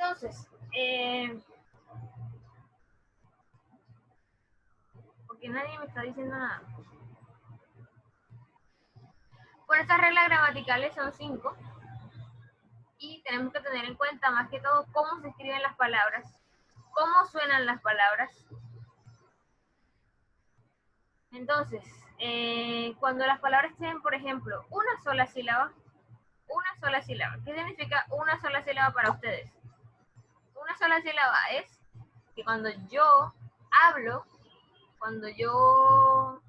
Entonces, porque nadie me está diciendo nada. Por estas reglas gramaticales son 5 y tenemos que tener en cuenta más que todo cómo se escriben las palabras, cómo suenan las palabras. Entonces, cuando las palabras tienen, por ejemplo, una sola sílaba, ¿qué significa una sola sílaba para ustedes? Una sola sílaba es que cuando yo hablo, cuando yo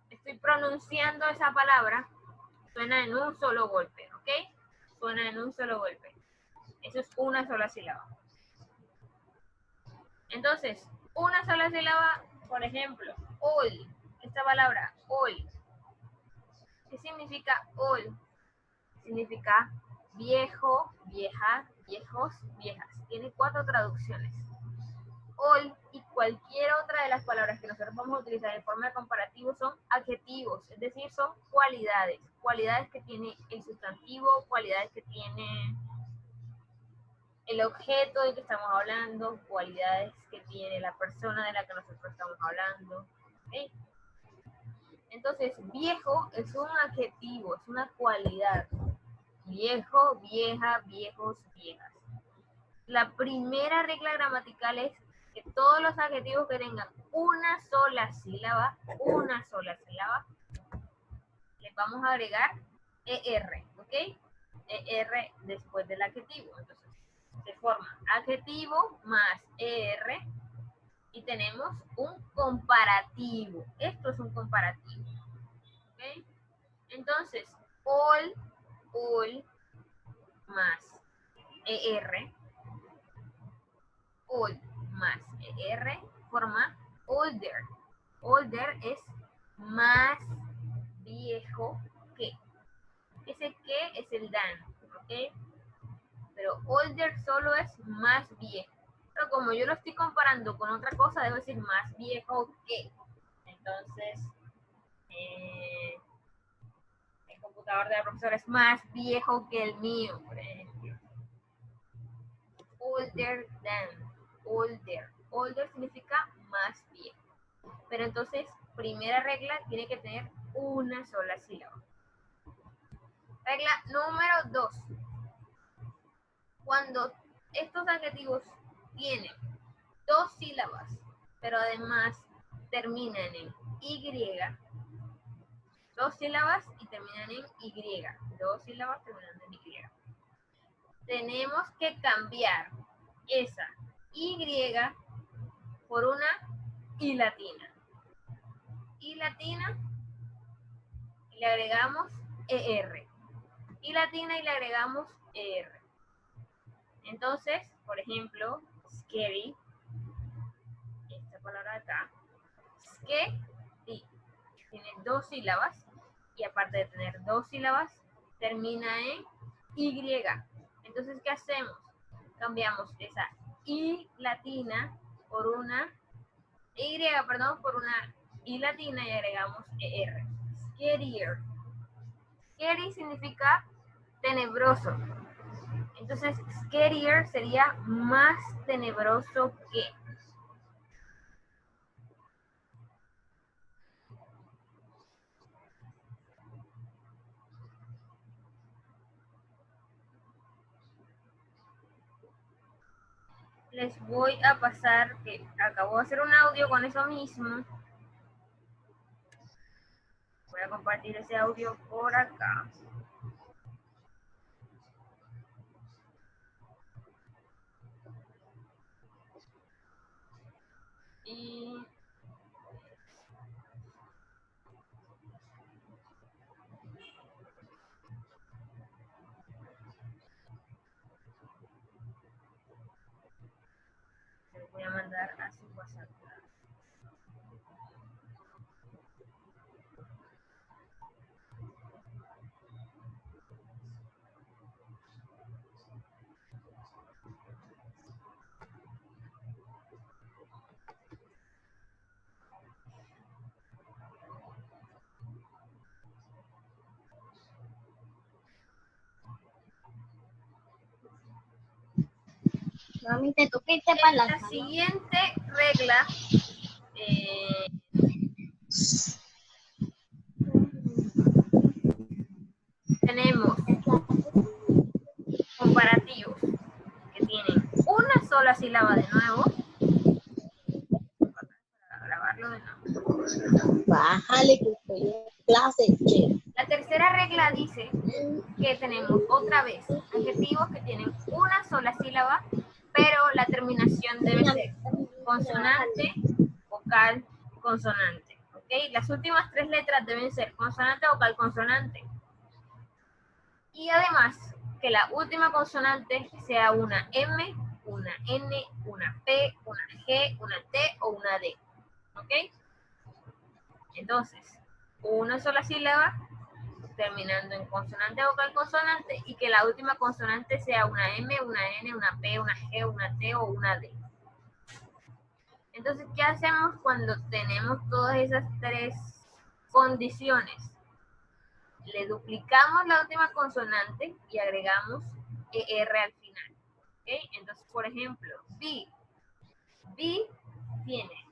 estoy pronunciando esa palabra, suena en un solo golpe, ¿ok? Suena en un solo golpe. Eso es una sola sílaba. Entonces, una sola sílaba, por ejemplo, all, esta palabra, all. ¿Qué significa all? Significa viejo, vieja, viejos, viejas. Tiene 4 traducciones. All y cualquier otra de las palabras que nosotros vamos a utilizar en forma de comparativo son adjetivos, es decir, son cualidades. Cualidades que tiene el sustantivo, cualidades que tiene el objeto del que estamos hablando, cualidades que tiene la persona de la que nosotros estamos hablando. ¿Okay? Entonces, viejo es un adjetivo, es una cualidad. Viejo, vieja, viejos, viejas. La primera regla gramatical es que todos los adjetivos que tengan una sola sílaba, les vamos a agregar ER, ¿ok? ER después del adjetivo. Entonces, se forma adjetivo más ER y tenemos un comparativo. Esto es un comparativo. ¿Ok? Entonces, all más ER, all más ER forma older. Older es más viejo que. Ese que es el than, ¿ok? Pero older solo es más viejo. Pero como yo lo estoy comparando con otra cosa, debo decir más viejo que. Entonces, el computador de la profesora es más viejo que el mío, por ejemplo. Older than. Older. Older significa más viejo. Pero entonces, primera regla, tiene que tener una sola sílaba. Regla número 2. Cuando estos adjetivos tienen 2 sílabas, pero además terminan en Y, 2 sílabas y terminan en Y, 2 sílabas terminando en Y. Tenemos que cambiar esa Y por una I latina. I latina y le agregamos ER. I latina y le agregamos ER. Entonces, por ejemplo, scary, esta palabra de acá, scary, tiene 2 sílabas y aparte de tener 2 sílabas, termina en Y. Entonces, ¿qué hacemos? Cambiamos esa I latina por una por una I latina y agregamos ER. Scarier. Scary significa tenebroso. Entonces, scarier sería más tenebroso que. Les voy a pasar, que acabo de hacer un audio con eso mismo. Voy a compartir ese audio por acá. Y les voy a mandar a su WhatsApp. Mami, te toquiste para La siguiente regla tenemos comparativos que tienen una sola sílaba de nuevo. Para grabarlo de nuevo. Bájale que estoy en clase, che. La tercera regla dice que tenemos otra vez adjetivos que tienen una sola sílaba, pero la terminación debe ser consonante, vocal, consonante. ¿Ok? Las últimas tres letras deben ser consonante, vocal, consonante. Y además, que la última consonante sea una M, una N, una P, una G, una T o una D. ¿Ok? Entonces, una sola sílaba terminando en consonante, vocal, consonante, y que la última consonante sea una M, una N, una P, una G, una T o una D. Entonces, ¿qué hacemos cuando tenemos todas esas tres condiciones? Le duplicamos la última consonante y agregamos ER al final. ¿Okay? Entonces, por ejemplo, B. B tiene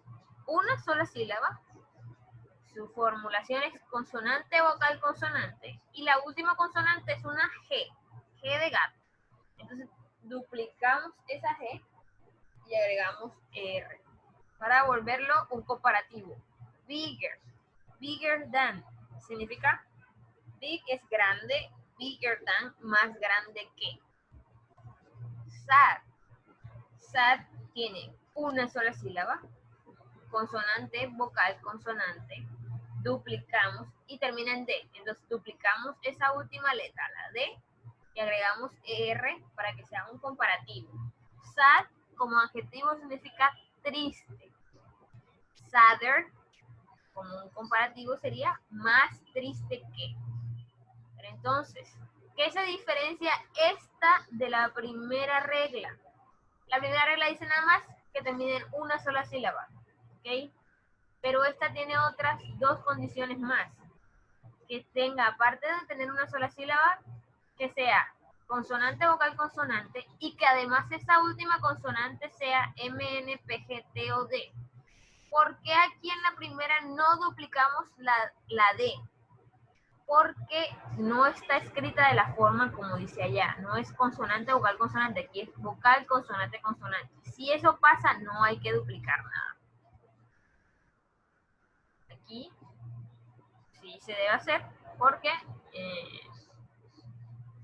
una sola sílaba, su formulación es consonante, vocal, consonante, y la última consonante es una G, G de gato. Entonces, duplicamos esa G y agregamos R para volverlo un comparativo. Bigger, bigger than, significa big es grande, bigger than, más grande que. Sad, sad tiene una sola sílaba, consonante, vocal, consonante, duplicamos y termina en D. Entonces duplicamos esa última letra, la D, y agregamos ER para que sea un comparativo. Sad como adjetivo significa triste. Sadder como un comparativo sería más triste que. Pero entonces, ¿qué se diferencia esta de la primera regla? La primera regla dice nada más que termine en una sola sílaba, ¿ok? Pero esta tiene otras dos condiciones más. Que tenga, aparte de tener una sola sílaba, que sea consonante, vocal, consonante, y que además esa última consonante sea M, N, P, G, T o D. ¿Por qué aquí en la primera no duplicamos la D? Porque no está escrita de la forma como dice allá. No es consonante, vocal, consonante. Aquí es vocal, consonante, consonante. Si eso pasa, no hay que duplicar nada. Aquí sí se debe hacer porque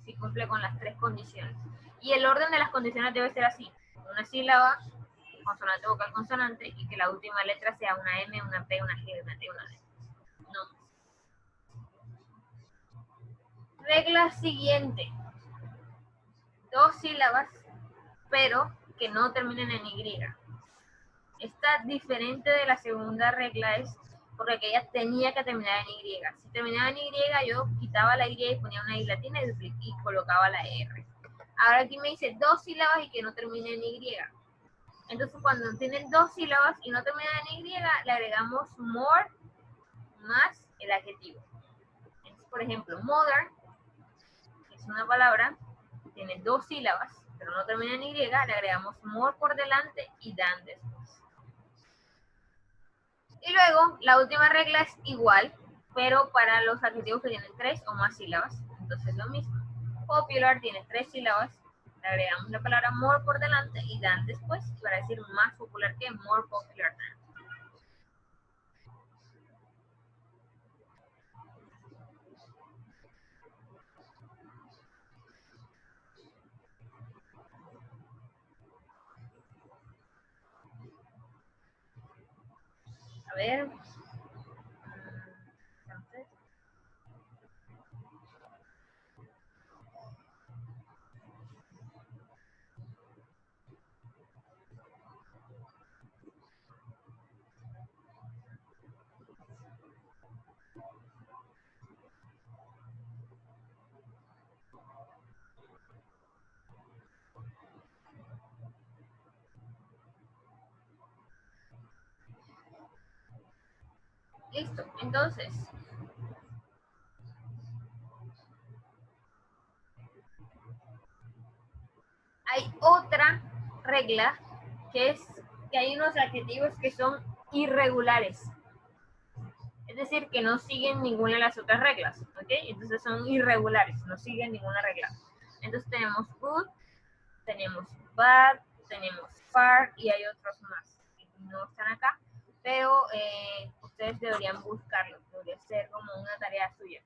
sí cumple con las tres condiciones. Y el orden de las condiciones debe ser así. Una sílaba, consonante, vocal, consonante, y que la última letra sea una M, una P, una G, una T, una D. No. Regla siguiente. Dos sílabas, pero que no terminen en Y. Esta diferente de la segunda regla es porque aquella tenía que terminar en Y. Si terminaba en Y, yo quitaba la Y y ponía una I latina y colocaba la R. Ahora aquí me dice dos sílabas y que no termine en Y. Entonces cuando tienen dos sílabas y no terminan en Y, le agregamos more más el adjetivo. Entonces, por ejemplo, mother es una palabra, tiene dos sílabas, pero no termina en Y, le agregamos more por delante y than después. Y luego, la última regla es igual, pero para los adjetivos que tienen tres o más sílabas. Entonces, lo mismo. Popular tiene tres sílabas, le agregamos la palabra more por delante y than después, para decir más popular que more popular than. A ver. Listo, entonces. Hay otra regla que es que hay unos adjetivos que son irregulares. Es decir, que no siguen ninguna de las otras reglas, ¿ok? Entonces son irregulares, no siguen ninguna regla. Entonces tenemos good, tenemos bad, tenemos far y hay otros más que no están acá, pero ustedes deberían buscarlos, debería ser como una tarea suya.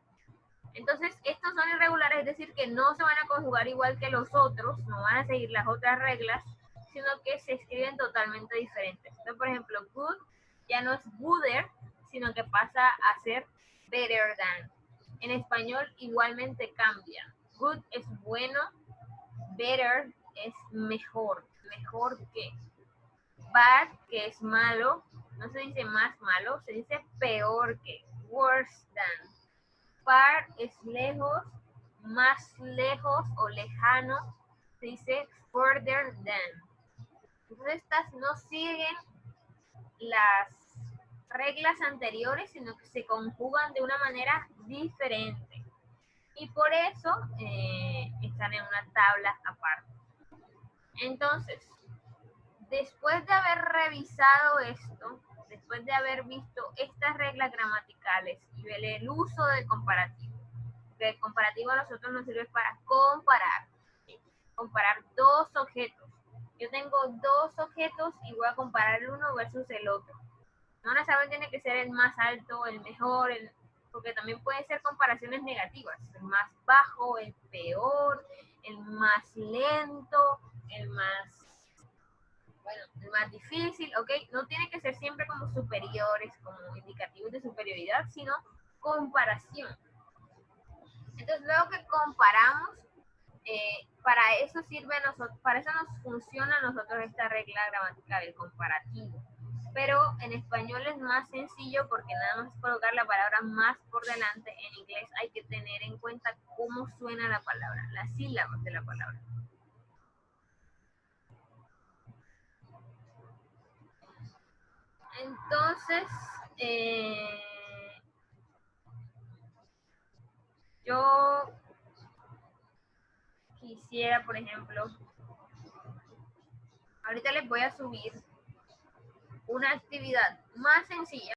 Entonces, estos son irregulares, es decir, que no se van a conjugar igual que los otros, no van a seguir las otras reglas, sino que se escriben totalmente diferentes. Entonces, por ejemplo, good ya no es gooder, sino que pasa a ser better than. En español igualmente cambia. Good es bueno, better es mejor, mejor que. Bad, que es malo, no se dice más malo, se dice peor que, worse than. Far es lejos, más lejos o lejano, se dice further than. Entonces estas no siguen las reglas anteriores, sino que se conjugan de una manera diferente. Y por eso están en una tabla aparte. Entonces, después de haber revisado esto, después de haber visto estas reglas gramaticales y el uso del comparativo, que el comparativo a nosotros nos sirve para comparar, ¿sí? Comparar dos objetos. Yo tengo dos objetos y voy a comparar el uno versus el otro. No necesariamente tiene que ser el más alto, el mejor, porque también pueden ser comparaciones negativas. El más bajo, el peor, el más lento, el más difícil, ¿ok? No tiene que ser siempre como superiores, como indicativos de superioridad, sino comparación. Entonces, luego que comparamos, para eso sirve a nosotros, para eso nos funciona a nosotros esta regla gramatical, el comparativo. Pero en español es más sencillo porque nada más es colocar la palabra más por delante. En inglés hay que tener en cuenta cómo suena la palabra, las sílabas de la palabra. Entonces, yo quisiera, por ejemplo, ahorita les voy a subir una actividad más sencilla